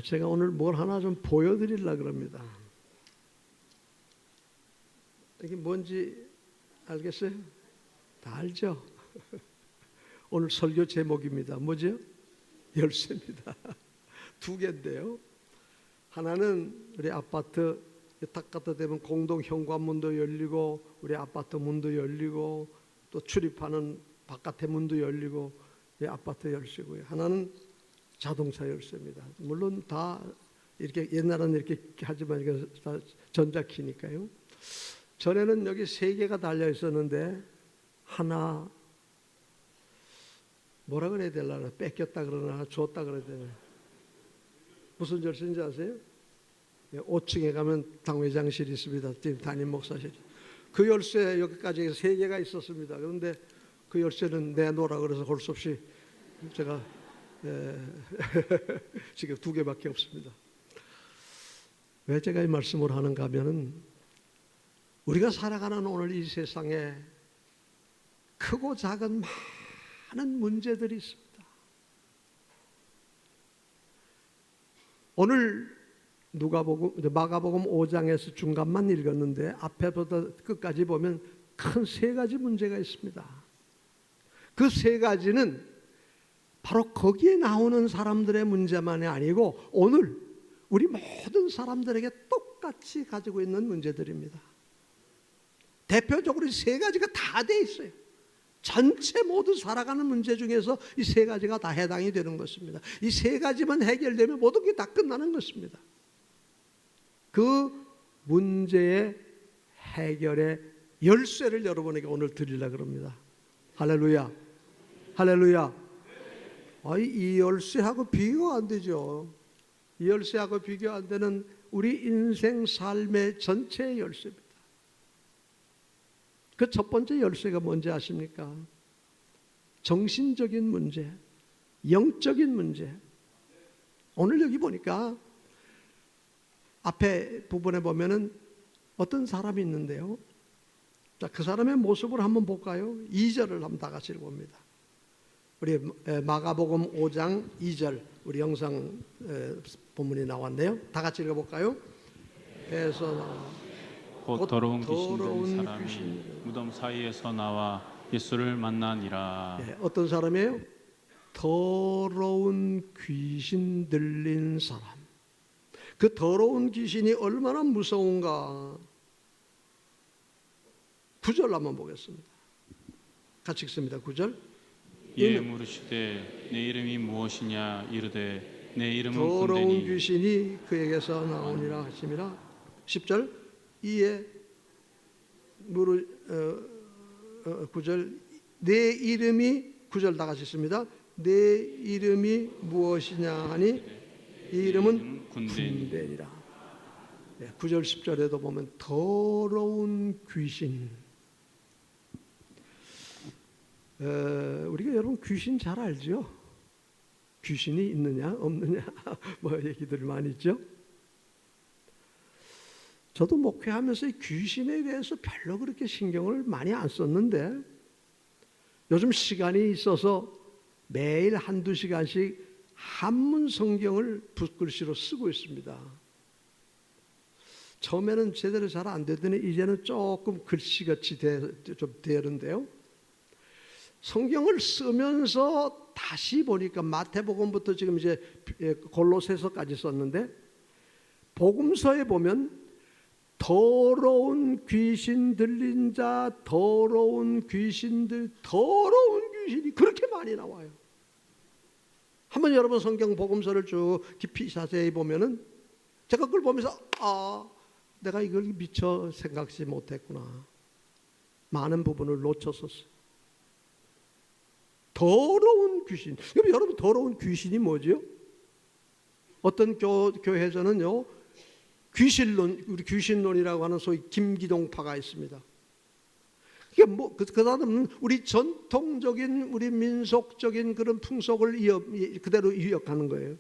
제가 오늘 뭘 하나 좀 보여드리려고 합니다. 이게 뭔지 알겠어요? 다 알죠? 오늘 설교 제목입니다. 뭐죠? 열쇠입니다. 두 개인데요. 하나는 우리 아파트 딱 갖다 대면 공동 현관문도 열리고 우리 아파트 문도 열리고 또 출입하는 바깥의 문도 열리고 우리 아파트 열쇠고요. 하나는 자동차 열쇠입니다. 물론 다 이렇게 옛날에는 이렇게 하지만 이게 다 전자키니까요. 전에는 여기 세 개가 달려 있었는데 하나 뭐라 그래야 되려나 뺏겼다 그러나 줬다 그래야 되나 무슨 열쇠인지 아세요? 5층에 가면 당회장실이 있습니다. 지금 담임 목사실. 그 열쇠 여기까지 세 개가 있었습니다. 그런데 그 열쇠는 내놓으라 그래서 할 수 없이 제가 지금 두 개밖에 없습니다. 왜 제가 이 말씀을 하는가 하면은 우리가 살아가는 오늘 이 세상에 크고 작은 많은 문제들이 있습니다. 오늘 마가복음 5장에서 중간만 읽었는데 앞에부터 끝까지 보면 큰 세 가지 문제가 있습니다. 그 세 가지는 바로 거기에 나오는 사람들의 문제만이 아니고 오늘 우리 모든 사람들에게 똑같이 가지고 있는 문제들입니다. 대표적으로 이 세 가지가 다 돼 있어요. 전체 모두 살아가는 문제 중에서 이 세 가지가 다 해당이 되는 것입니다. 이 세 가지만 해결되면 모든 게 다 끝나는 것입니다. 그 문제의 해결의 열쇠를 여러분에게 오늘 드리려고 합니다. 할렐루야. 할렐루야. 이 열쇠하고 비교가 안 되죠. 이 열쇠하고 비교 안 되는 우리 인생 삶의 전체의 열쇠입니다. 그 첫 번째 열쇠가 뭔지 아십니까? 정신적인 문제, 영적인 문제. 오늘 여기 보니까 앞에 부분에 보면은 어떤 사람이 있는데요. 자, 그 사람의 모습을 한번 볼까요? 2절을 한번 다 같이 봅니다. 우리 마가복음 5장 2절 우리 영상 본문이 나왔네요. 다 같이 읽어볼까요? 배에서 곧 더러운 귀신 들린 사람이 무덤 사이에서 나와 예수를 만나니라. 어떤 사람이에요? 더러운 귀신 들린 사람. 그 더러운 귀신이 얼마나 무서운가. 9절 한번 보겠습니다. 같이 읽습니다. 9절. 이에 물으시되 내 이름이 무엇이냐 이르되 내 이름은 더러운 군대니 귀신이 그에게서 나오니라 하심이라. 10절. 이에 9절 내 이름이 9절 다 같이 있습니다. 내 이름이 무엇이냐 하니 이 이름은 군대니라. 9절 10절에도 보면 더러운 귀신. 우리가 여러분 귀신 잘 알죠? 귀신이 있느냐 없느냐 뭐 얘기들 많이 있죠? 저도 목회하면서 귀신에 대해서 별로 그렇게 신경을 많이 안 썼는데 요즘 시간이 있어서 매일 한두 시간씩 한문 성경을 붓글씨로 쓰고 있습니다. 처음에는 제대로 잘 안 되더니 이제는 조금 글씨같이 좀 되는데요. 성경을 쓰면서 다시 보니까 마태복음부터 지금 이제 골로새서까지 썼는데 복음서에 보면 더러운 귀신 들린 자, 더러운 귀신이 그렇게 많이 나와요. 한번 여러분 성경 복음서를 쭉 깊이 자세히 보면은 제가 그걸 보면서 내가 이걸 미처 생각지 못했구나. 많은 부분을 놓쳤었어요. 더러운 귀신. 여러분 더러운 귀신이 뭐죠? 어떤 교회에서는요. 우리 귀신론이라고 하는 소위 김기동파가 있습니다. 이게 그 사람은 우리 전통적인 우리 민속적인 그런 풍속을 그대로 이어가는 거예요.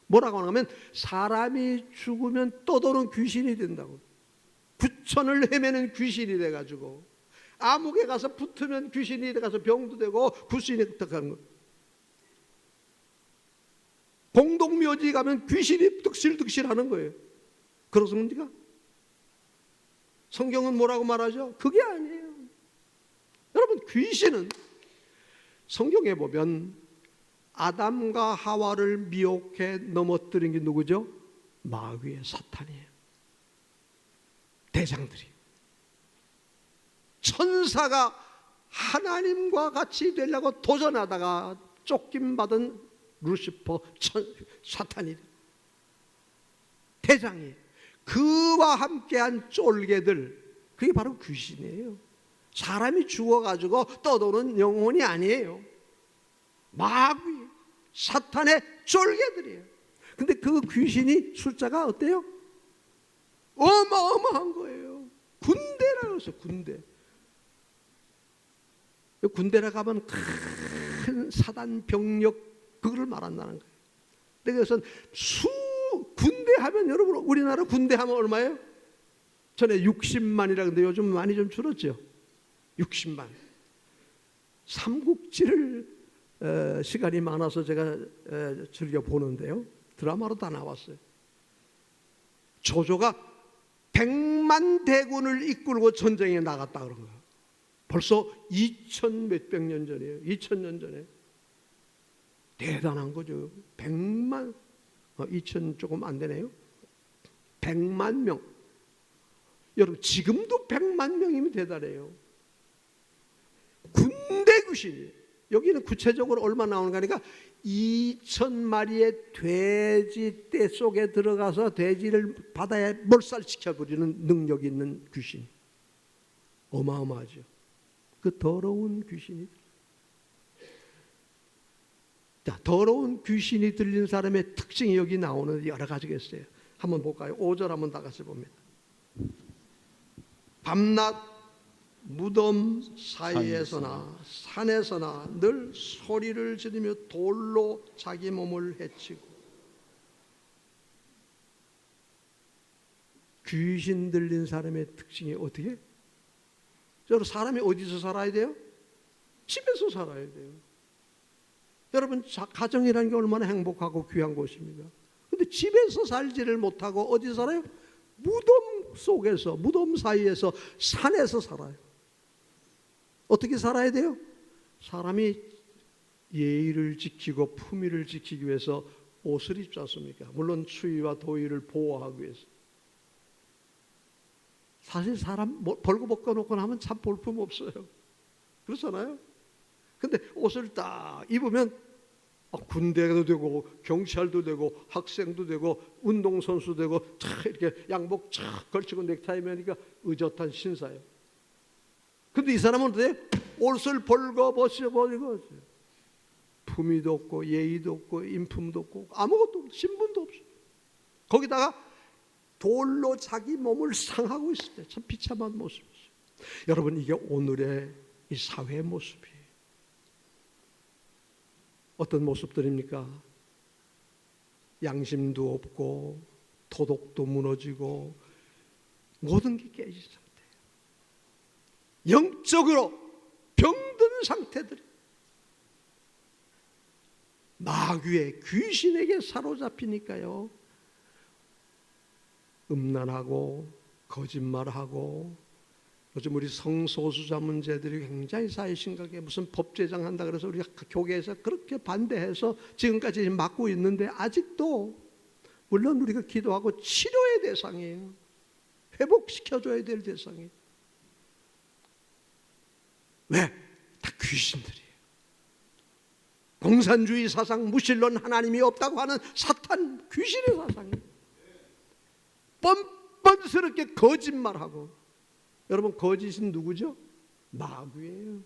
뭐라고 하냐면 사람이 죽으면 떠도는 귀신이 된다고. 부천을 헤매는 귀신이 돼가지고 암흑에 가서 붙으면 귀신이 돼가서 병도 되고 구신이 되는 거. 공동묘지 가면 귀신이 득실득실하는 거예요. 그렇습니까? 성경은 뭐라고 말하죠? 그게 아니에요. 여러분, 귀신은 성경에 보면 아담과 하와를 미혹해 넘어뜨린 게 누구죠? 마귀의 사탄이에요. 대장들이. 천사가 하나님과 같이 되려고 도전하다가 쫓김받은 루시퍼 사탄이 대장이에요. 그와 함께한 쫄개들, 그게 바로 귀신이에요. 사람이 죽어가지고 떠도는 영혼이 아니에요. 마귀, 사탄의 쫄개들이에요. 근데 그 귀신이 숫자가 어때요? 어마어마한 거예요. 군대라고 해서 군대. 군대라 가면 큰 사단 병력, 그거를 말한다는 거예요. 그래서 군대 하면, 여러분 우리나라 군대 하면 얼마예요? 전에 60만이라 근데 요즘 많이 좀 줄었죠. 60만. 삼국지를 시간이 많아서 제가 즐겨 보는데요. 드라마로 다 나왔어요. 조조가 100만 대군을 이끌고 전쟁에 나갔다 그런 거예요. 벌써 2000 몇백 년 전이에요. 2000년 전에. 대단한 거죠. 100만, 2000 조금 안 되네요. 100만 명. 여러분, 지금도 100만 명이면 대단해요. 군대 귀신이. 여기는 구체적으로 얼마 나오는가 하니까 2000마리의 돼지 떼 속에 들어가서 돼지를 바다에 몰살시켜버리는 능력이 있는 귀신. 어마어마하죠. 그 더러운 귀신이. 자, 더러운 귀신이 들린 사람의 특징이 여기 나오는 여러 가지가 있어요. 한번 볼까요? 5절 한번 다 같이 봅니다. 밤낮 무덤 사이에서나 산에서나 늘 소리를 지르며 돌로 자기 몸을 해치고. 귀신 들린 사람의 특징이 어떻게? 여러분, 사람이 어디서 살아야 돼요? 집에서 살아야 돼요. 여러분, 가정이라는 게 얼마나 행복하고 귀한 곳입니다. 근데 집에서 살지를 못하고 어디 살아요? 무덤 속에서, 무덤 사이에서, 산에서 살아요. 어떻게 살아야 돼요? 사람이 예의를 지키고 품위를 지키기 위해서 옷을 입지 않습니까? 물론 추위와 더위를 보호하기 위해서. 사실 사람 벌거벗고 놓고 나면 참 볼품 없어요. 그렇잖아요? 근데 옷을 딱 입으면 군대도 되고 경찰도 되고 학생도 되고 운동선수 되고 탁 이렇게 양복 쫙 걸치고 넥타이 매니까 의젓한 신사예요. 근데 이 사람은 어때요? 옷을 벌거벗어버리고 품위도 없고 예의도 없고 인품도 없고 아무것도 없고 신분도 없어. 거기다가 돌로 자기 몸을 상하고 있을 때 참 비참한 모습이죠. 여러분, 이게 오늘의 이 사회의 모습이에요. 어떤 모습들입니까? 양심도 없고 도덕도 무너지고 모든 게 깨진 상태예요. 영적으로 병든 상태들이 마귀의 귀신에게 사로잡히니까요. 음란하고 거짓말하고, 요즘 우리 성소수자 문제들이 굉장히 사회 심각해. 무슨 법 제정한다 그래서 우리가 교계에서 그렇게 반대해서 지금까지 막고 있는데 아직도 물론 우리가 기도하고 치료의 대상이에요. 회복시켜줘야 될 대상이에요. 왜? 다 귀신들이에요. 공산주의 사상, 무신론, 하나님이 없다고 하는 사탄 귀신의 사상이에요. 뻔뻔스럽게 거짓말하고. 여러분, 거짓은 누구죠? 마귀예요.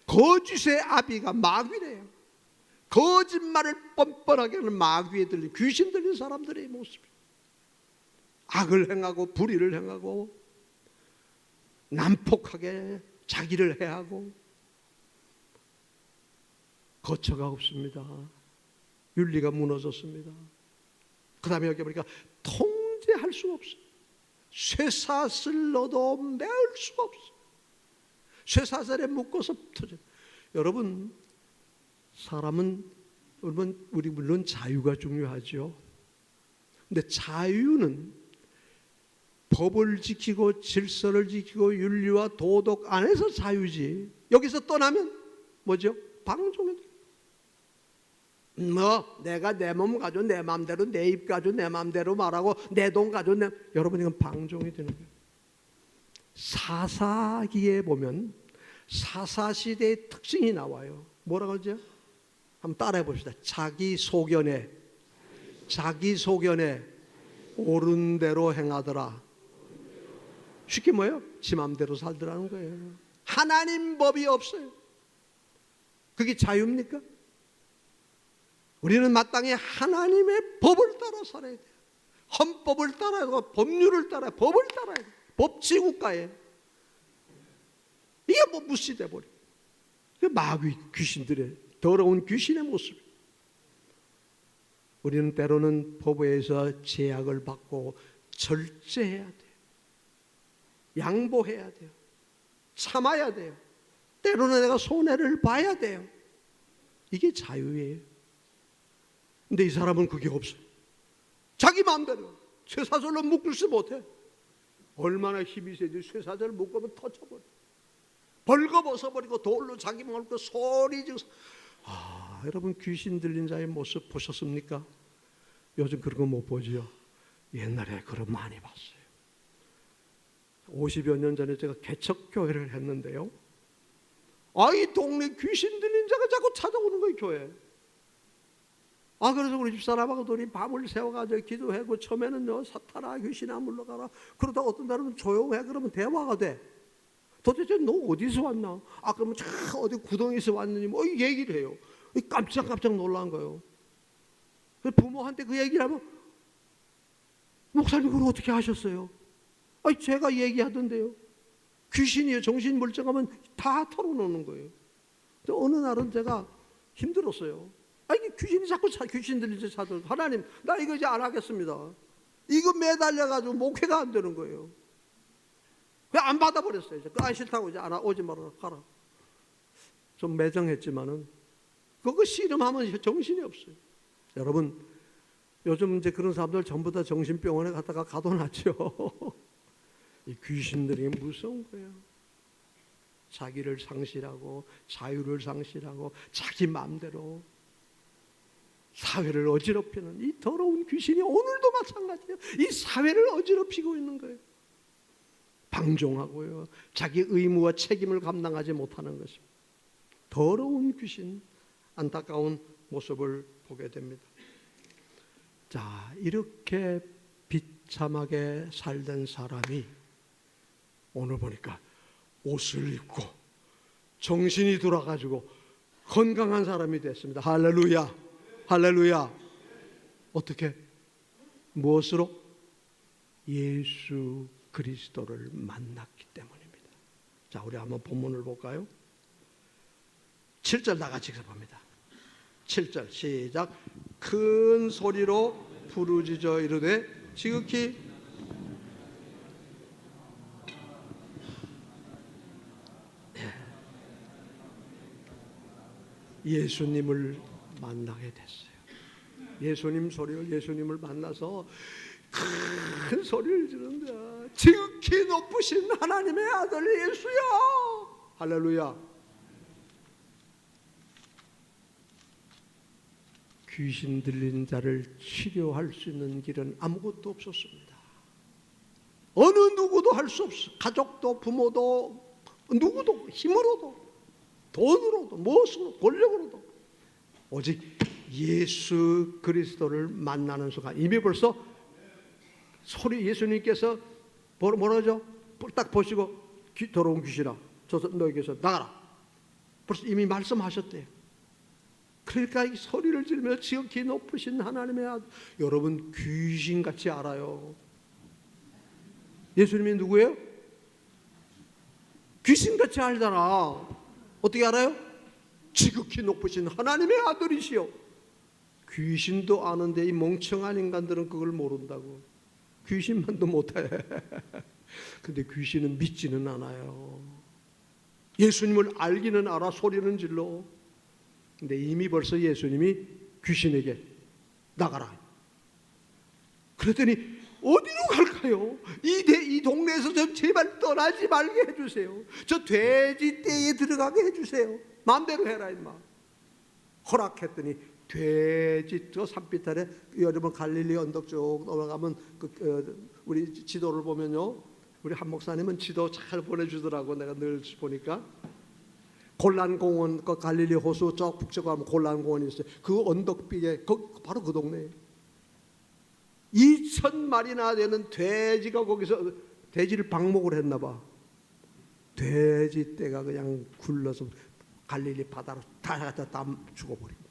거짓의 아비가 마귀래요. 거짓말을 뻔뻔하게 하는 마귀에 들린, 귀신 들린 사람들의 모습이에요. 악을 행하고 불의를 행하고 난폭하게 자기를 해하고 거처가 없습니다. 윤리가 무너졌습니다. 그 다음에 여기 보니까 통제할 수가 없어요. 쇠사슬 넣어도 매을 수가 없어요. 쇠사슬에 묶어서 터져. 여러분, 사람은 여러분, 우리 물론 자유가 중요하죠. 근데 자유는 법을 지키고 질서를 지키고 윤리와 도덕 안에서 자유지, 여기서 떠나면 뭐죠? 방종이 돼. 내가 내 몸 가지고 내 마음대로, 내 입 가지고 내 마음대로 말하고 내 돈 가지고 여러분, 이건 방종이 되는 거예요. 사사기에 보면 사사시대의 특징이 나와요. 뭐라고 하죠? 한번 따라해 봅시다. 자기 소견에 옳은 대로 행하더라. 쉽게 뭐예요? 지 마음대로 살더라는 거예요. 하나님 법이 없어요. 그게 자유입니까? 우리는 마땅히 하나님의 법을 따라 살아야 돼요. 헌법을 따라야 되고 법률을 따라야, 법을 따라야 돼요. 법치국가에 이게 뭐 무시돼 버려. 마귀 귀신들의 더러운 귀신의 모습. 우리는 때로는 법에서 제약을 받고 절제해야 돼요. 양보해야 돼요. 참아야 돼요. 때로는 내가 손해를 봐야 돼요. 이게 자유예요. 근데 이 사람은 그게 없어요. 자기 마음대로 쇠사슬로 묶을지 못해. 얼마나 힘이 세지. 쇠사슬 묶으면 터져버려. 벌거벗어버리고 돌로 자기 몸을 그 소리 지르면서. 여러분, 귀신 들린 자의 모습 보셨습니까? 요즘 그런 거 못 보죠. 옛날에 그런 많이 봤어요. 50여 년 전에 제가 개척교회를 했는데요, 이 동네 귀신 들린 자가 자꾸 찾아오는 거예요, 교회. 그래서 우리 집사람하고 둘이 밤을 새워가지고 기도하고, 처음에는 사탄아 귀신아 물러가라. 그러다 어떤 날은 조용해. 그러면 대화가 돼. 도대체 너 어디서 왔나? 그러면 어디 구덩이에서 왔느니 뭐 얘기를 해요. 깜짝 놀란 거예요. 부모한테 그 얘기를 하면, 목사님 그걸 어떻게 하셨어요? 제가 얘기하던데요. 귀신이요, 정신 멀쩡하면 다 털어놓는 거예요. 어느 날은 제가 힘들었어요. 이게 귀신이 자꾸 귀신 들리지 찾아. 하나님, 나 이거 이제 안 하겠습니다. 이거 매달려가지고 목회가 안 되는 거예요. 그냥 안 받아버렸어요. 그거 싫다고 이제 오지 말아라, 가라. 좀 매정했지만은 그거 씨름하면 정신이 없어요. 여러분, 요즘 이제 그런 사람들 전부 다 정신병원에 갔다가 가둬놨죠. 이 귀신들이 무서운 거예요. 자기를 상실하고 자유를 상실하고 자기 마음대로 사회를 어지럽히는 이 더러운 귀신이 오늘도 마찬가지예요. 이 사회를 어지럽히고 있는 거예요. 방종하고요, 자기 의무와 책임을 감당하지 못하는 것입니다. 더러운 귀신, 안타까운 모습을 보게 됩니다. 자, 이렇게 비참하게 살던 사람이 오늘 보니까 옷을 입고 정신이 돌아가지고 건강한 사람이 됐습니다. 할렐루야, 할렐루야. 어떻게? 무엇으로? 예수 그리스도를 만났기 때문입니다. 자, 우리 한번 본문을 볼까요? 7절 다 같이 봅니다. 7절 시작. 큰 소리로 부르짖어 이르되 지극히 예수님을 만나게 됐어요. 예수님을 만나서 큰 소리를 지른다. 지극히 높으신 하나님의 아들 예수야. 할렐루야. 귀신 들린 자를 치료할 수 있는 길은 아무것도 없었습니다. 어느 누구도 할 수 없어. 가족도 부모도 누구도 힘으로도 돈으로도 무엇으로 권력으로도 오직 예수 그리스도를 만나는 순간 이미 벌써 소리 예수님께서 뭐라죠? 딱 보시고 더러운 귀신아 너에게서 나가라. 벌써 이미 말씀하셨대요. 그러니까 이 소리를 지르며 지극히 높으신 하나님의 아들. 여러분 귀신같이 알아요. 예수님이 누구예요? 귀신같이 알잖아. 어떻게 알아요? 지극히 높으신 하나님의 아들이시요. 귀신도 아는데 이 멍청한 인간들은 그걸 모른다고. 귀신만도 못해. 근데 귀신은 믿지는 않아요. 예수님을 알기는 알아. 소리는 질러. 근데 이미 벌써 예수님이 귀신에게 나가라. 그랬더니 어디로 갈까요? 이 동네에서 좀 제발 떠나지 말게 해주세요. 저 돼지 떼에 들어가게 해주세요. 마음대로 해라 임마. 허락했더니 돼지 저 산비탈에, 여러분 갈릴리 언덕 쪽 넘어가면 우리 지도를 보면요, 우리 한 목사님은 지도 잘 보내주더라고. 내가 늘 보니까 골란공원, 그 갈릴리 호수 쪽 북쪽으로 가면 골란공원이 있어요. 그 언덕비에 바로 그 동네에 2,000마리나 되는 돼지가 거기서 돼지를 방목을 했나 봐. 돼지 떼가 그냥 굴러서 갈릴리 바다로 다 갖다 죽어버린 거야.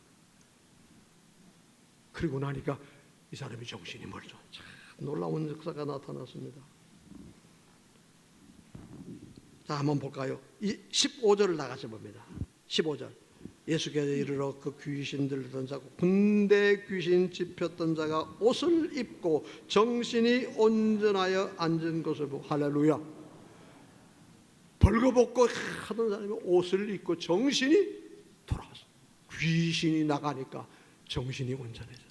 그리고 나니까 이 사람이 정신이 멀죠. 참 놀라운 역사가 나타났습니다. 자, 한번 볼까요? 이 15절을 나가서 봅니다. 15절. 예수께서 이르러 그 귀신 들던 자고 군대 귀신 짚혔던 자가 옷을 입고 정신이 온전하여 앉은 것을 보고, 할렐루야. 벌거벗고 하던 사람이 옷을 입고 정신이 돌아왔어. 귀신이 나가니까 정신이 온전해져.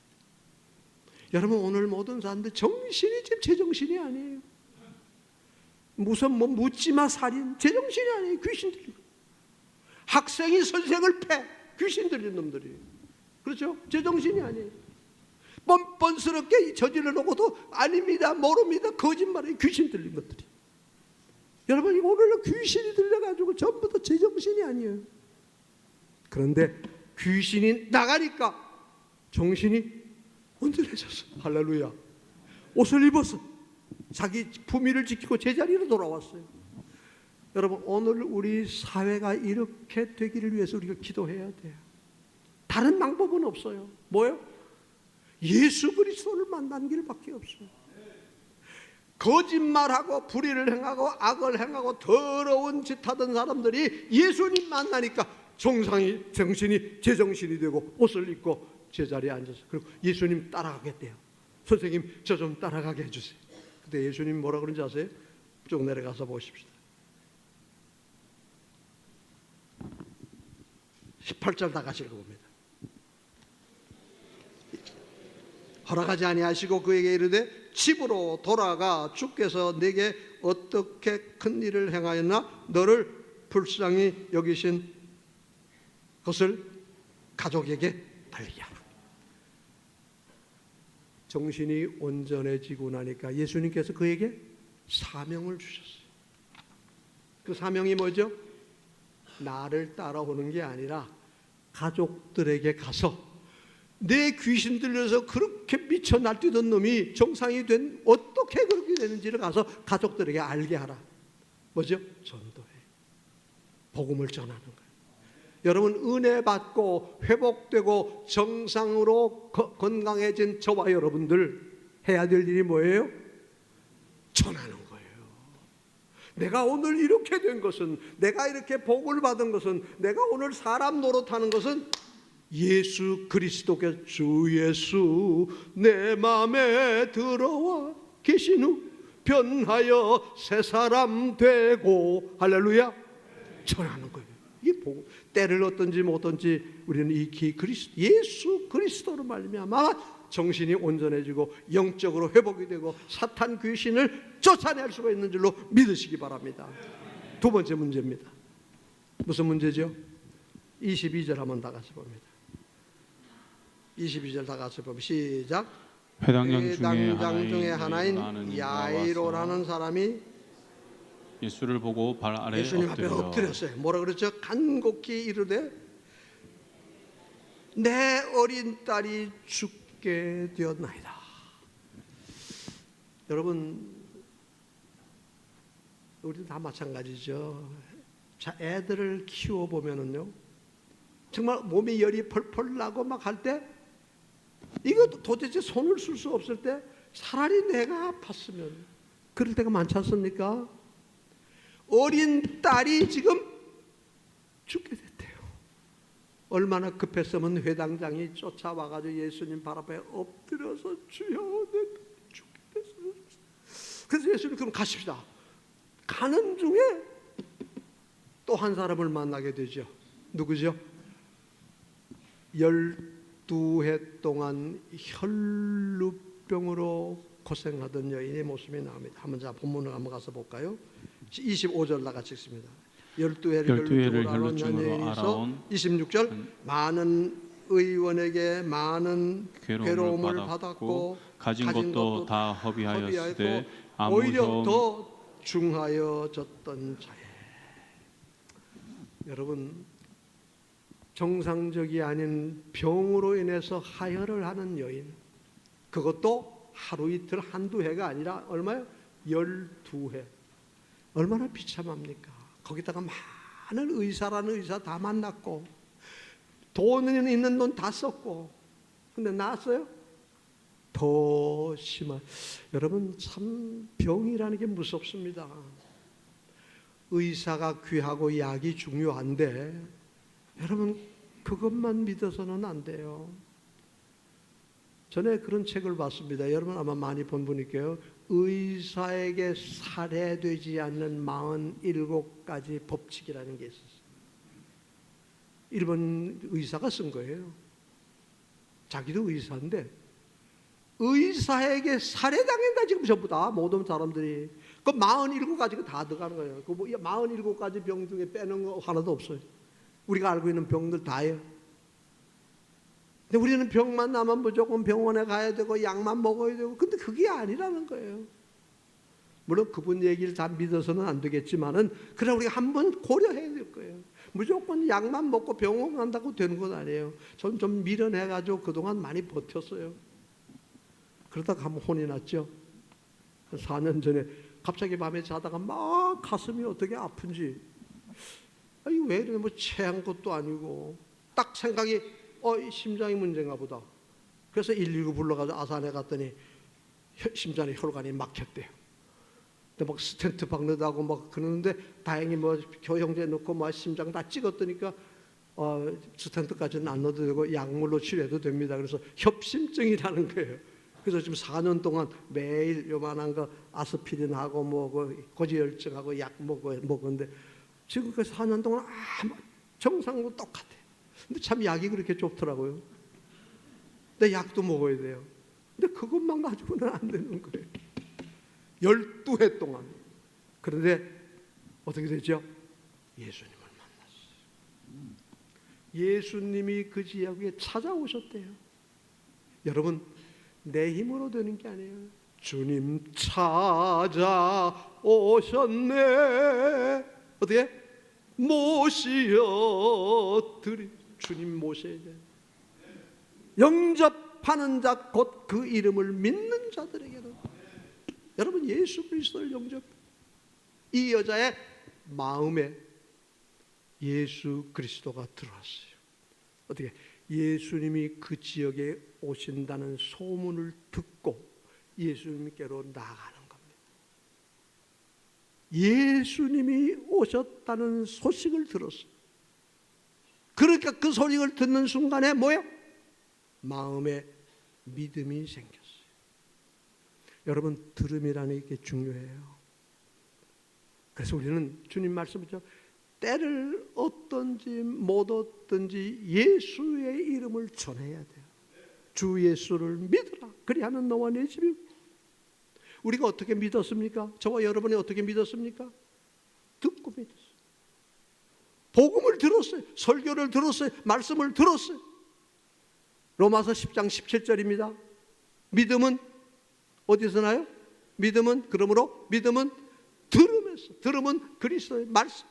여러분, 오늘 모든 사람들 정신이 지금 제정신이 아니에요. 무슨 묻지마 살인, 제정신이 아니에요. 귀신 들린 거. 학생이 선생을 패, 귀신 들린 놈들이. 그렇죠? 제정신이 아니에요. 뻔뻔스럽게 저질러 놓고도 아닙니다, 모릅니다, 거짓말이에요. 귀신 들린 것들이. 여러분, 오늘은 귀신이 들려가지고 전부 다 제정신이 아니에요. 그런데 귀신이 나가니까 정신이 온전해졌어. 할렐루야. 옷을 입었어. 자기 품위를 지키고 제자리로 돌아왔어요. 여러분, 오늘 우리 사회가 이렇게 되기를 위해서 우리가 기도해야 돼요. 다른 방법은 없어요. 뭐예요? 예수 그리스도를 만나는 길밖에 없어요. 거짓말하고 불의를 행하고 악을 행하고 더러운 짓 하던 사람들이 예수님 만나니까 정신이 제정신이 되고 옷을 입고 제자리에 앉아서, 그리고 예수님 따라가겠대요. 선생님, 저 좀 따라가게 해주세요. 근데 예수님 뭐라 그런지 아세요? 쭉 내려가서 보십시다. 18절 다 같이 읽어봅니다. 허락하지 아니하시고 그에게 이르되 집으로 돌아가 주께서 내게 어떻게 큰 일을 행하였나 너를 불쌍히 여기신 것을 가족에게 알리게 하라. 정신이 온전해지고 나니까 예수님께서 그에게 사명을 주셨어요. 그 사명이 뭐죠? 나를 따라오는 게 아니라 가족들에게 가서 내 귀신 들려서 그렇게 미쳐 날뛰던 놈이 정상이 된, 어떻게 그렇게 되는지를 가서 가족들에게 알게 하라. 뭐죠? 전도해. 복음을 전하는 거예요. 여러분, 은혜 받고 회복되고 정상으로 건강해진 저와 여러분들 해야 될 일이 뭐예요? 전하는 거예요. 내가 오늘 이렇게 된 것은, 내가 이렇게 복을 받은 것은, 내가 오늘 사람 노릇하는 것은 예수 그리스도께 주 예수 내 마음에 들어와 계신 후 변하여 새 사람 되고, 할렐루야, 전하는 거예요. 이게 복음. 때를 얻든지 못든지 우리는 이 예수 그리스도로 말미암아 정신이 온전해지고 영적으로 회복이 되고 사탄 귀신을 쫓아낼 수가 있는 줄로 믿으시기 바랍니다. 두 번째 문제입니다. 무슨 문제죠? 22절 한번 다 같이 봅니다. 22절 다 같이 보면 시작. 회당장 중에 하나인 야이로라는 사람이 예수를 보고 발 아래 예수님 앞에 엎드렸어요. 뭐라 그랬죠? 간곡히 이르되 내 어린 딸이 죽게 되었나이다. 여러분, 우리도 다 마찬가지죠. 자, 애들을 키워 보면은요, 정말 몸에 열이 펄펄 나고 막 할 때, 이거 도대체 손을 쓸 수 없을 때 차라리 내가 아팠으면, 그럴 때가 많지 않습니까? 어린 딸이 지금 죽게 됐대요. 얼마나 급했으면 회당장이 쫓아와가지고 예수님 발 앞에 엎드려서 주여 내 딸이 죽게 됐어요. 그래서 예수님, 그럼 가십시다. 가는 중에 또 한 사람을 만나게 되죠. 누구죠? 12해 동안 혈루병으로 고생하던 여인의 모습이 나옵니다. 한번 자 본문을 한번 가서 볼까요? 25절 나같이 읽습니다. 12회를 혈루증으로 알아온 26절 많은 의원에게 많은 괴로움을 받았고 가진 것도 다 허비하였으되 오히려 더 중하여졌던 자예. 여러분, 정상적이 아닌 병으로 인해서 하혈을 하는 여인, 그것도 하루 이틀 한두 해가 아니라 얼마요? 12해. 얼마나 비참합니까? 거기다가 많은 의사라는 의사 다 만났고 돈은 있는 돈 다 썼고, 근데 나았어요? 더 심한. 여러분, 참 병이라는 게 무섭습니다. 의사가 귀하고 약이 중요한데 여러분, 그것만 믿어서는 안 돼요. 전에 그런 책을 봤습니다. 여러분 아마 많이 본 분일게요. 의사에게 살해되지 않는 47가지 법칙이라는 게 있었어요. 일본 의사가 쓴 거예요. 자기도 의사인데 의사에게 살해당한다 지금 전부 다 모든 사람들이. 그 47가지가 다 들어가는 거예요. 그 47가지 병 중에 빼는 거 하나도 없어요. 우리가 알고 있는 병들 다예요. 근데 우리는 병만 나면 무조건 병원에 가야 되고 약만 먹어야 되고, 근데 그게 아니라는 거예요. 물론 그분 얘기를 다 믿어서는 안 되겠지만은 그래 우리가 한번 고려해야 될 거예요. 무조건 약만 먹고 병원 간다고 되는 건 아니에요. 전 좀 미련해가지고 그동안 많이 버텼어요. 그러다가 한번 혼이 났죠. 4년 전에 갑자기 밤에 자다가 막 가슴이 어떻게 아픈지, 아니 왜 이래, 뭐 체한 것도 아니고 딱 생각이 심장이 문제인가 보다. 그래서 119 불러가지고 아산에 갔더니 심장에 혈관이 막혔대요. 근데 막 스텐트 박는다고 막 그러는데 다행히 뭐 교형제 넣고 뭐 심장 다 찍었더니까 스텐트까지는 안 넣어도 되고 약물로 치료해도 됩니다. 그래서 협심증이라는 거예요. 그래서 지금 4년 동안 매일 요만한 거 아스피린하고 뭐 고지혈증하고 약 먹었는데 지금 그 4년 동안 아무 정상으로 똑같아요. 근데 참 약이 그렇게 좋더라고요. 근데 약도 먹어야 돼요. 근데 그것만 가지고는 안 되는 거예요. 12해 동안. 그런데 어떻게 되죠? 예수님을 만났어요. 예수님이 그 지역에 찾아오셨대요. 여러분, 내 힘으로 되는 게 아니에요. 주님 찾아오셨네. 어떻게? 모시어 드리. 주님 모셔야 돼. 영접하는 자 곧 그 이름을 믿는 자들에게도. 여러분, 예수 그리스도를 영접. 이 여자의 마음에 예수 그리스도가 들어왔어요. 어떻게? 예수님이 그 지역에 오신다는 소문을 듣고 예수님께로 나가는 겁니다. 예수님이 오셨다는 소식을 들었어요. 그러니까 그 소식을 듣는 순간에 뭐예요? 마음에 믿음이 생겼어요. 여러분, 들음이라는 게 중요해요. 그래서 우리는 주님 말씀이죠. 때를 얻든지 못 얻든지 예수의 이름을 전해야 돼요. 주 예수를 믿으라. 그리하면 너와 내 집이. 우리가 어떻게 믿었습니까? 저와 여러분이 어떻게 믿었습니까? 듣고 믿었어요. 복음을 들었어요. 설교를 들었어요. 말씀을 들었어요. 로마서 10장 17절입니다. 믿음은 어디서 나요? 믿음은 그러므로 믿음은 들음에서. 들음은 그리스도의 말씀.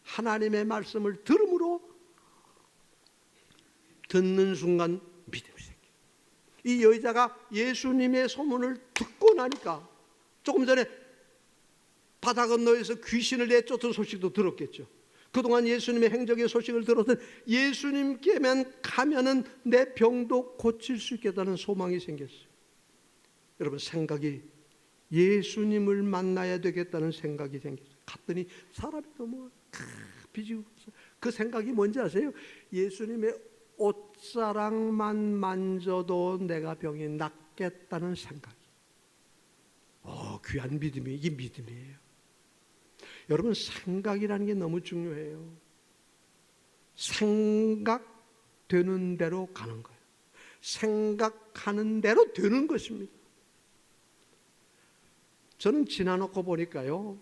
하나님의 말씀을 들음으로 듣는 순간 믿음이 생겨요. 이 여자가 예수님의 소문을 듣고 나니까 조금 전에 바다 건너에서 귀신을 내쫓은 소식도 들었겠죠. 그동안 예수님의 행적의 소식을 들었던 예수님께만 가면은 내 병도 고칠 수 있겠다는 소망이 생겼어요. 여러분, 생각이 예수님을 만나야 되겠다는 생각이 생겼어요. 갔더니 사람이 너무 비지고 그 생각이 뭔지 아세요? 예수님의 옷자락만 만져도 내가 병이 낫겠다는 생각이. 귀한 믿음이 이게 믿음이에요. 여러분, 생각이라는 게 너무 중요해요. 생각되는 대로 가는 거예요. 생각하는 대로 되는 것입니다. 저는 지나놓고 보니까요,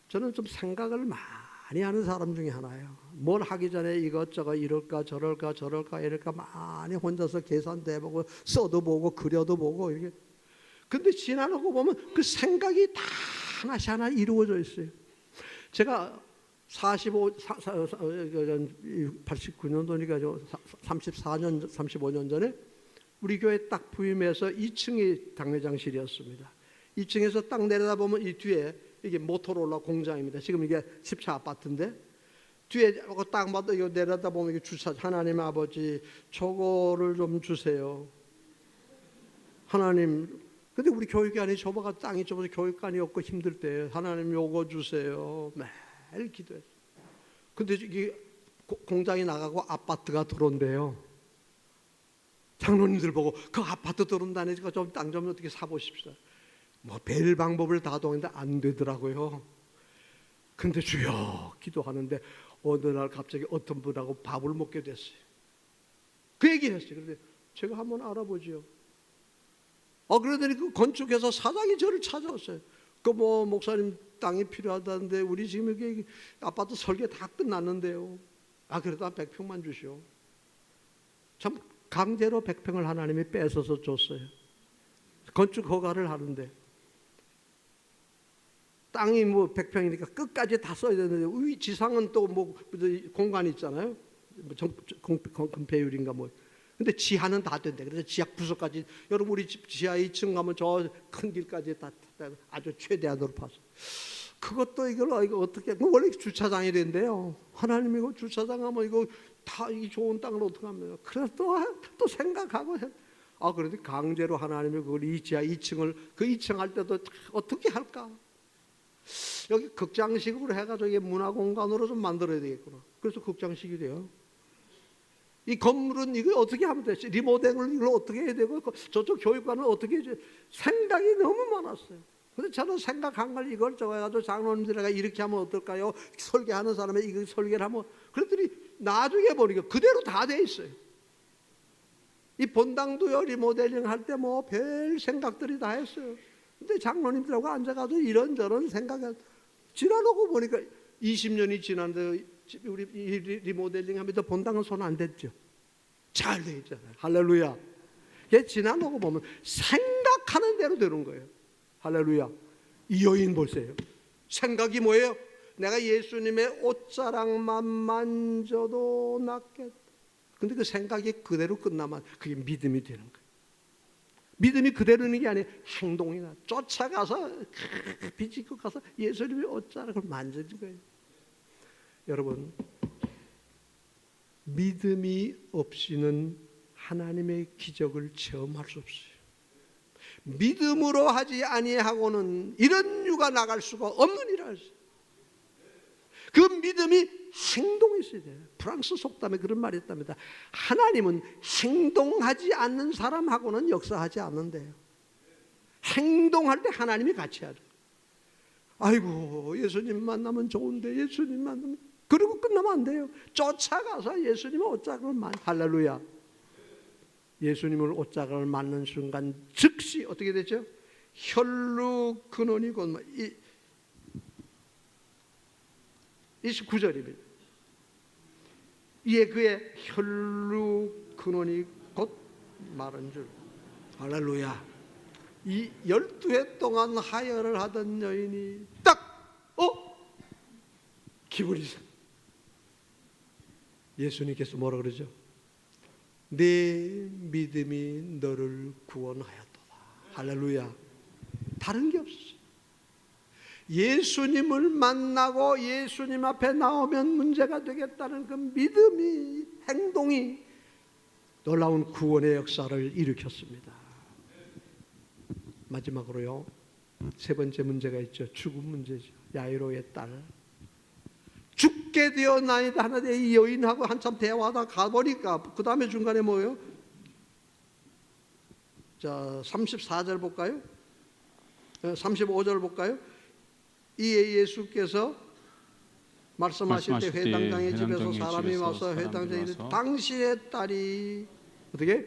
저는 좀 생각을 많이 하는 사람 중에 하나예요. 뭘 하기 전에 이것저것 이럴까 저럴까 이럴까 많이 혼자서 계산도 해보고 써도 보고 그려도 보고 이렇게. 근데 지나놓고 보면 그 생각이 다 하나씩 하나 이루어져 있어요. 제가 89년도니까 35년 전에 우리 교회 딱 부임해서 2층이 당회장실이었습니다. 2층에서 딱 내려다보면 이 뒤에 이게 모토로라 공장입니다. 지금 이게 10차 아파트인데 뒤에 딱 봐도 이거 내려다보면 이게 주차. 하나님 아버지 저거를 좀 주세요. 하나님, 근데 우리 교육관이 좁아가 땅이 좁아서 교육관이 없고 힘들 때 하나님 요거 주세요. 매일 기도했어요. 근데 이게 공장이 나가고 아파트가 들어온대요. 장로님들 보고 그 아파트 들어온다니까 좀 땅 좀 어떻게 사보십시오. 뭐 별 방법을 다 동했는데 안 되더라고요. 근데 주여 기도하는데 어느 날 갑자기 어떤 분하고 밥을 먹게 됐어요. 그 얘기를 했어요. 그런데 제가 한번 알아보지요. 그러더니 그 건축회사 사장이 저를 찾아왔어요. 그 뭐 목사님 땅이 필요하다는데 우리 지금 여기 아파트 설계 다 끝났는데요. 그래도 한 100평만 주시오. 참 강제로 100평을 하나님이 뺏어서 줬어요. 건축 허가를 하는데 땅이 뭐 100평이니까 끝까지 다 써야 되는데 지상은 또 뭐 공간이 있잖아요. 건폐율인가 뭐. 근데 지하는 다 된대. 그래서 지하 부서까지 여러분 우리 집 지하 2층 가면 저 큰 길까지 다 아주 최대한으로 파서 그것도 이거 어떻게 원래 주차장이 된대요. 하나님 이거 주차장 하면 이거 다 이 좋은 땅을 어떻게 합니까? 그래서 또 생각하고 그런데 강제로 하나님이 그걸 이 지하 2층을 그 2층 할 때도 어떻게 할까? 여기 극장식으로 해가지고 이게 문화 공간으로 좀 만들어야 되겠구나. 그래서 극장식이 돼요. 이 건물은 이거 어떻게 하면 되지? 리모델을 이걸 어떻게 해야 되고 저쪽 교육관은 어떻게 해야 되지? 생각이 너무 많았어요. 근데 저는 생각한 걸 이걸 저거 해가지고 장로님들에게 이렇게 하면 어떨까요? 설계하는 사람이 이거 설계를 하면 그랬더니 나중에 보니까 그대로 다 돼 있어요. 이 본당도요 리모델링 할 때 뭐 별 생각들이 다 했어요. 근데 장로님들하고 앉아가지고 이런저런 생각을 지나놓고 보니까 20년이 지났는데 우리 리모델링 하면서 본당은 손 안 댔죠. 잘 돼 있잖아요. 할렐루야. 이게 지나놓고 보면 생각하는 대로 되는 거예요. 할렐루야. 이 여인 보세요. 생각이 뭐예요? 내가 예수님의 옷자락만 만져도 낫겠다. 근데 그 생각이 그대로 끝나면 그게 믿음이 되는 거예요. 믿음이 그대로 있는 게 아니에요. 행동이나 쫓아가서 비집고 가서 예수님의 옷자락을 만지는 거예요. 여러분, 믿음이 없이는 하나님의 기적을 체험할 수 없어요. 믿음으로 하지 아니하고는 이런 유가 나갈 수가 없는 일을 하세요. 그 믿음이 행동이 있어야 돼요. 프랑스 속담에 그런 말이 있답니다. 하나님은 행동하지 않는 사람하고는 역사하지 않는데요. 행동할 때 하나님이 같이 하죠. 아이고 예수님 만나면 좋은데 예수님 만나면 그리고 끝나면 안 돼요. 쫓아가서 예수님의 옷자락을 할렐루야. 예수님을 옷자락을 맞는 순간 즉시 어떻게 되죠? 혈루 근원이 곧 29절입니다. 이에 그의 혈루 근원이 곧 마른 줄. 할렐루야. 이 12해 동안 하혈을 하던 여인이 딱 기분이 예수님께서 뭐라 그러죠? 내 믿음이 너를 구원하였도다. 할렐루야. 다른 게 없었어요. 예수님을 만나고 예수님 앞에 나오면 문제가 되겠다는 그 믿음이, 행동이 놀라운 구원의 역사를 일으켰습니다. 마지막으로요, 세 번째 문제가 있죠. 죽음 문제죠. 야이로의 딸. 죽게 되었나이다 하는데 이 여인하고 한참 대화하다 가보니까 그 다음에 중간에 뭐예요? 자, 34절 볼까요? 35절 볼까요? 이에 예수께서 말씀하실 때 회당장의 집에서 사람이 와서 회당장에 당신의 딸이 어떻게?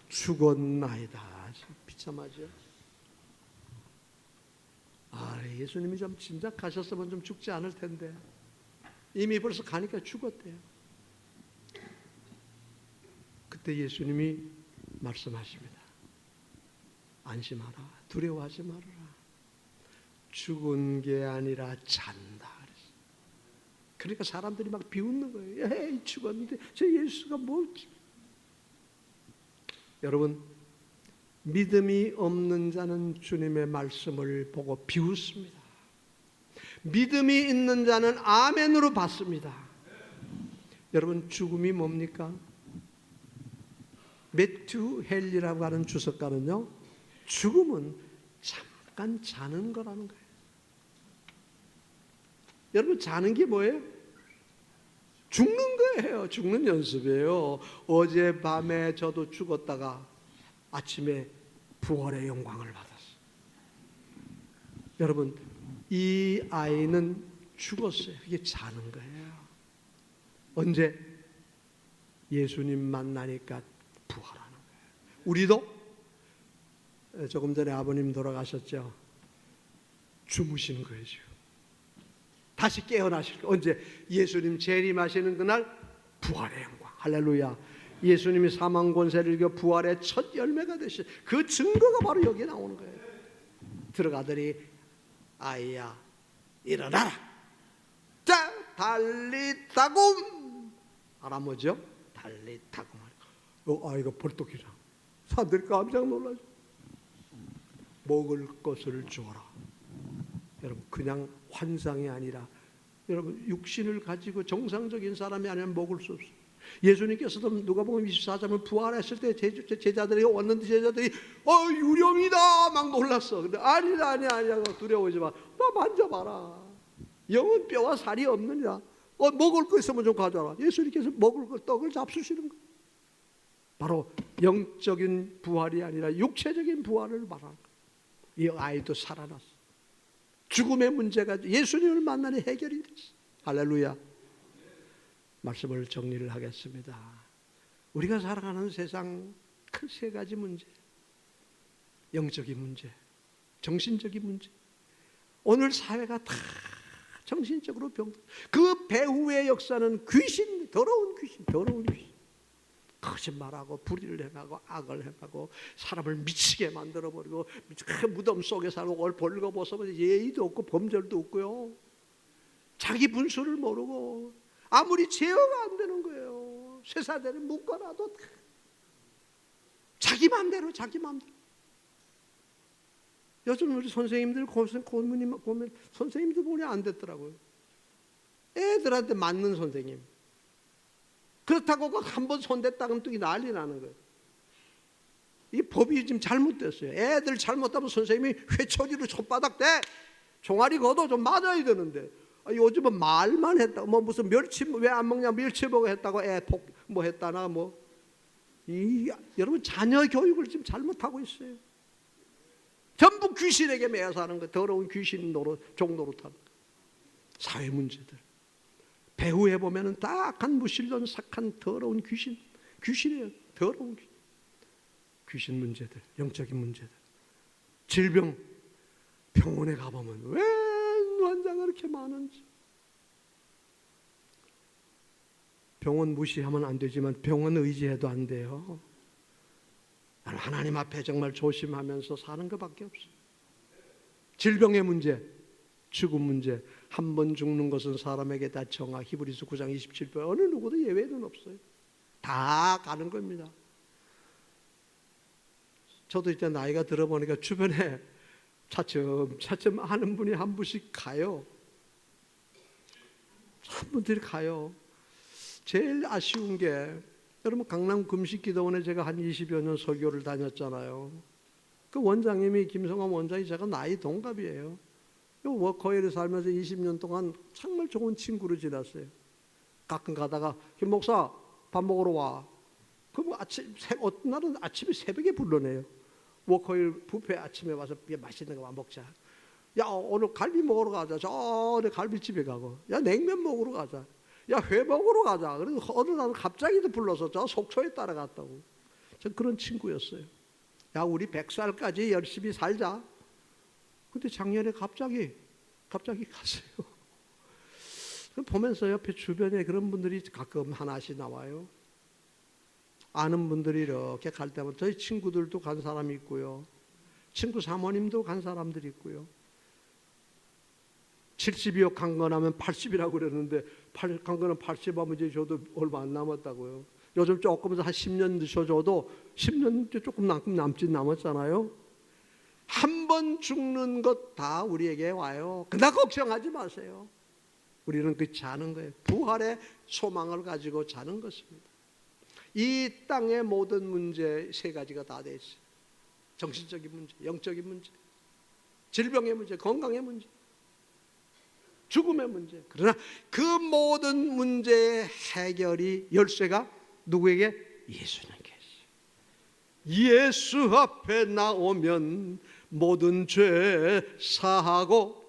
죽었나이다. 비참하죠. 예수님이 좀 진작 가셨으면 좀 죽지 않을 텐데 이미 벌써 가니까 죽었대요. 그때 예수님이 말씀하십니다. 안심하라, 두려워하지 말아라. 죽은 게 아니라 잔다. 그러니까 사람들이 막 비웃는 거예요. 에이, 죽었는데 저 예수가 뭘지. 여러분, 믿음이 없는 자는 주님의 말씀을 보고 비웃습니다. 믿음이 있는 자는 아멘으로 받습니다. 여러분, 죽음이 뭡니까? 매튜 헬리라고 하는 주석가는요, 죽음은 잠깐 자는 거라는 거예요. 여러분, 자는 게 뭐예요? 죽는 거예요. 죽는 연습이에요. 어젯밤에 저도 죽었다가 아침에 부활의 영광을 받았어요. 여러분, 이 아이는 죽었어요. 이게 자는 거예요. 언제? 예수님 만나니까 부활하는 거예요. 우리도 조금 전에 아버님 돌아가셨죠. 주무시는 거예요 지금. 다시 깨어나실 거예요. 언제? 예수님 재림하시는 그날 부활의 영광. 할렐루야. 예수님이 사망 권세를 이겨 부활의 첫 열매가 되신 그 증거가 바로 여기에 나오는 거예요. 들어가더니 아이야 일어나라. 자 달리타굼. 알아 뭐죠? 달리타굼. 아이가 벌떡 일어나. 사람들이 깜짝 놀라죠. 먹을 것을 주어라. 여러분, 그냥 환상이 아니라 여러분, 육신을 가지고 정상적인 사람이 아니면 먹을 수 없어요. 예수님께서도 누가복음 24장을 부활했을 때 제자들이 왔는데 제자들이 유령이다 막 놀랐어. 근데 아니야 두려워하지 마. 너 만져봐라. 영은 뼈와 살이 없느냐. 먹을 거 있으면 좀 가져라. 예수님께서 먹을 거 떡을 잡수시는 거예요. 바로 영적인 부활이 아니라 육체적인 부활을 말하는 거예요. 이 아이도 살아났어. 죽음의 문제가 예수님을 만나니 해결이 됐어. 할렐루야. 말씀을 정리를 하겠습니다. 우리가 살아가는 세상 큰 세 가지 문제. 영적인 문제, 정신적인 문제. 오늘 사회가 다 정신적으로 그 배후의 역사는 귀신, 더러운 귀신. 거짓말하고 불의를 행하고 악을 행하고 사람을 미치게 만들어버리고 무덤 속에 살고 벌거벗으면 예의도 없고 범절도 없고요. 자기 분수를 모르고 아무리 제어가 안 되는 거예요. 쇠사대를 묶어놔도 자기 맘대로. 요즘 우리 선생님들 고문님 보면 선생님들 보니 안 됐더라고요. 애들한테 맞는 선생님. 그렇다고 한번 손댔다면 또 난리 나는 거예요. 이 법이 지금 잘못됐어요. 애들 잘못하면 선생님이 회초리로 손바닥 대 종아리 걷어 좀 맞아야 되는데 요즘은 말만 했다고 뭐 무슨 멸치 왜 안 먹냐 멸치 먹어 했다고 애 뭐 했다나 여러분 자녀 교육을 지금 잘못하고 있어요. 전부 귀신에게 매여 사는 거. 더러운 귀신 종노릇하는 거. 사회 문제들. 배후에 보면은 딱한 무신론 sak한 더러운 귀신이에요. 더러운 귀신 문제들, 영적인 문제들, 질병. 병원에 가보면 왜 환자가 그렇게 많은지. 병원 무시하면 안 되지만 병원 의지해도 안 돼요. 하나님 앞에 정말 조심하면서 사는 것밖에 없어요. 질병의 문제, 죽음 문제. 한 번 죽는 것은 사람에게 다 정하. 히브리서 9장 27절. 어느 누구도 예외는 없어요. 다 가는 겁니다. 저도 이제 나이가 들어보니까 주변에 차츰 하는 분이 한 분씩 가요. 한 분들이 가요. 제일 아쉬운 게 여러분 강남 금식기도원에 제가 한 20여 년 설교를 다녔잖아요. 그 원장님이 김성환 원장이 제가 나이 동갑이에요. 워커힐에 살면서 20년 동안 정말 좋은 친구로 지냈어요. 가끔 가다가 김 목사 밥 먹으러 와. 그럼 어떤 날은 아침에 새벽에 불러내요. 워커힐 뷔페 아침에 와서 맛있는 거 먹자. 야 오늘 갈비 먹으러 가자. 저내 갈비집에 가고. 야 냉면 먹으러 가자. 야 회 먹으러 가자. 그래서 어느 날은 갑자기 불러서 저 속초에 따라갔다고. 전 그런 친구였어요. 야, 우리 100살까지 열심히 살자. 근데 작년에 갑자기 갔어요. 보면서 옆에 주변에 그런 분들이 가끔 하나씩 나와요. 아는 분들이 이렇게 갈 때마다 저희 친구들도 간 사람이 있고요. 친구 사모님도 간 사람들이 있고요. 70이요 강건하면 80이라고 그랬는데 강건은 80하면 이제 저도 얼마 안 남았다고요. 요즘 조금 한 10년 드셔줘도 10년 조금 남진 남았잖아요. 한 번 죽는 것 다 우리에게 와요. 그러나 걱정하지 마세요. 우리는 그 자는 거예요. 부활의 소망을 가지고 자는 것입니다. 이 땅의 모든 문제 세 가지가 다 돼 있어요. 정신적인 문제, 영적인 문제, 질병의 문제, 건강의 문제, 죽음의 문제. 그러나 그 모든 문제의 해결이 열쇠가 누구에게? 예수님께 있어요. 예수 앞에 나오면 모든 죄 사하고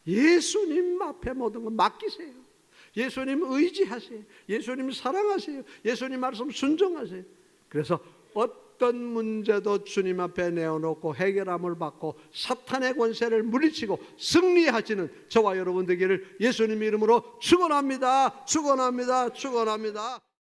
예수님 앞에 모든 걸 맡기세요. 예수님 의지하세요. 예수님 사랑하세요. 예수님 말씀 순종하세요. 그래서 어떤 문제도 주님 앞에 내어놓고 해결함을 받고 사탄의 권세를 물리치고 승리하시는 저와 여러분 되기를 예수님 이름으로 축원합니다. 축원합니다. 축원합니다.